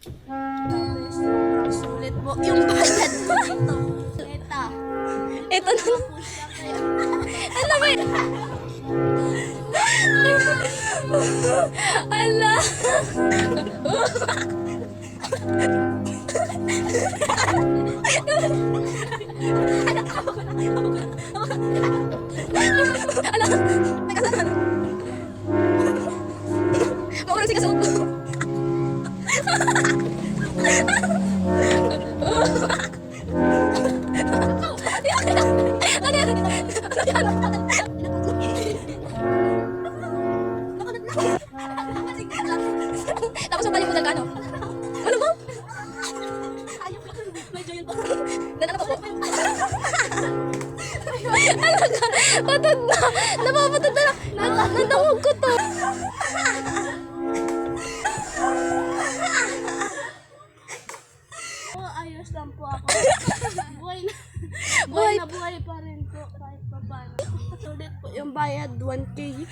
Sulit po yung bayad ko dito. Ito na. Ano ba yun? Ala. Ala. Maurang si kasuko. Tapos mabalik mo nagkano? Ano ba? Medyo yun po. Ano po? Patad na! Napapatad na! Natawag ko to! Ayos lang po ako. Buhay na. Buhay. Buhay pa rin po kahit pa paano. Sulit po yung bayad 1K.